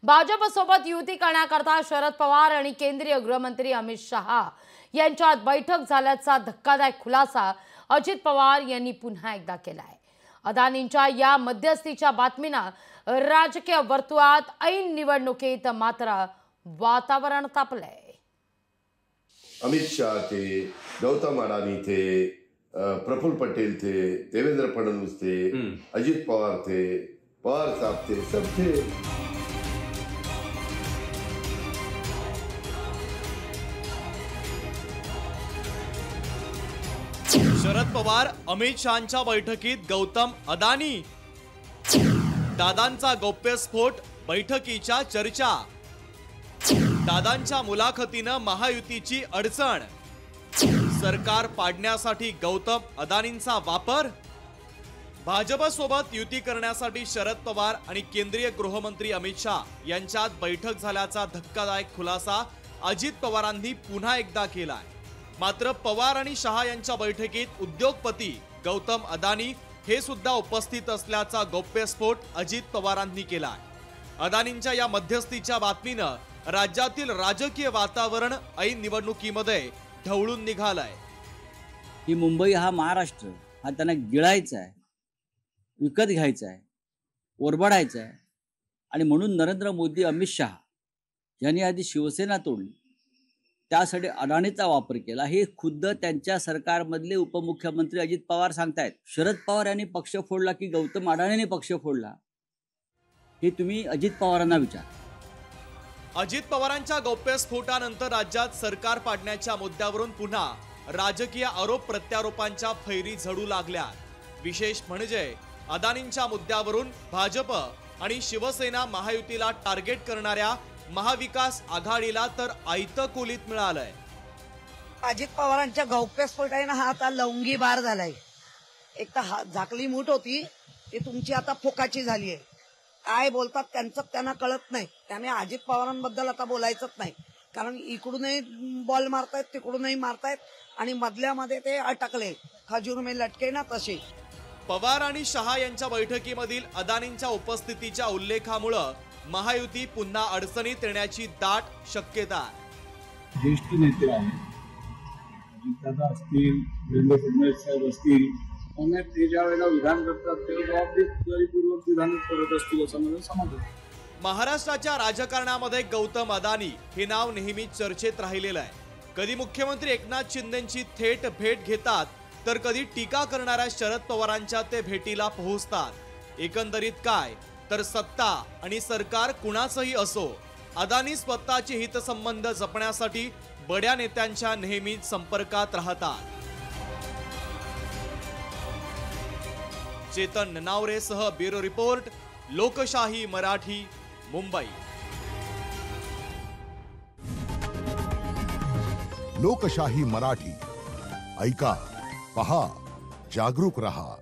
भाजपसोबत युती करण्याकरता शरद पवार आणि केंद्रीय गृहमंत्री अमित शहा यांच्यात बैठक झाल्याचा धक्कादायक खुलासा अजित पवार यांनी पुन्हा एकदा केला आहे। अदानींच्या या मध्यस्थीच्या बातमीनं राजकीय वर्तुळात ऐन निवडणुकीत मात्र वातावरण तापलंय। अमित शाह थे, गौतम अडानी थे, प्रफुल्ल पटेल थे, देवेंद्र फडणवीस थे, अजित पवार थे, पवार साहब थे, सब थे। शरद पवार अमित शहांच्या बैठकीत गौतम अदानी, दादांचा गौप्यस्फोट बैठकीच्या चर्चा, दादांच्या मुलाखतीनं महायुतीची अडचण, सरकार पाडण्यासाठी गौतम अदानींचा वापर, भाजपसोबत युती करण्यासाठी शरद पवार आणि केंद्रीय गृहमंत्री अमित शाह यांच्यात बैठक झाल्याचा धक्कादायक खुलासा अजित पवारांनी पुन्हा एकदा केलाय। मात्र पवार आणि शहा यांच्या बैठकीत उद्योगपती गौतम अदानी हे सुद्धा उपस्थित असल्याचा गौप्यस्फोट अजित पवारांनी केलाय। अदानींच्या या मध्यस्थीच्या बातमीनं राज्यातील राजकीय वातावरण ऐन निवडणुकीमध्ये ढवळून निघालंय। ही मुंबई हा महाराष्ट्र हा त्यांना गिळायचा आहे, विकत घ्यायचा आहे, ओरबाडायचा आहे आणि म्हणून नरेंद्र मोदी अमित शहा यांनी आधी शिवसेना तोडली, त्यासाठी अडाणीचा वापर केला हे खुद्द त्यांच्या सरकारमधले उपमुख्यमंत्री अजित पवार सांगतायत। शरद पवार यांनी पक्ष फोडला की गौतम अडाणीने पक्ष फोडला हे तुम्ही अजित पवारांना विचार। अजित पवारांच्या गौप्यस्फोटानंतर राज्यात सरकार पाडण्याच्या मुद्द्यावरून पुन्हा राजकीय आरोप प्रत्यारोपांच्या फैरी झडू लागल्या। विशेष म्हणजे अदानींच्या मुद्द्यावरून भाजप आणि शिवसेना महायुतीला टार्गेट करणाऱ्या महाविकास आघाडीला तर आयतं कोलीत मिळालंय। अजित पवारांच्या गौप्यस्फोटाने हा आता लवंगी बार झालाय। एक तर झाकली मूठ होती ती तुमची आता फोकाची झाली आहे। काय बोलतात त्यांचं त्यांना कळत नाही, त्यामुळे अजित पवारांबद्दल आता बोलायचंच नाही, कारण इकडूनही बॉल मारतायत तिकडूनही मारतायत आणि मधल्यामध्ये ते अटकले, खजूर में लटके ना तसे। पवार आणि शहा यांच्या बैठकीमधील अदानींच्या उपस्थितीच्या उल्लेखामुळे महायुती पुन्हा अडचणीत येण्याची दाट शक्यता। ज्येष्ठ नेते आहेत, दादा असतील, देवेंद्र फडणवीस साहेब असतील, त्यामुळे ते ज्या वेळेला विधान करतात ते जबाबदारीपूर्वक विधान करत असतील असं मला समजतं। महाराष्ट्राच्या राजकारणामध्ये गौतम अदानी हे नाव नेहमी चर्चेत राहिलेलं आहे। कधी मुख्यमंत्री एकनाथ शिंदेंची थेट भेट घेतात तर कधी टीका करणाऱ्या शरद पवारांच्या ते भेटीला पोहोचतात। एकंदरीत काय तर सत्ता आणि सरकार कुणाचंही असो, अदानी स्वतःचे हितसंबंध जपण्यासाठी बड्या नेत्यांच्या नेहमीच संपर्कात राहतात। चेतन ननावरेसह ब्युरो रिपोर्ट, लोकशाही मराठी, मुंबई। लोकशाही मराठी ऐका, पहा, जागरूक रहा।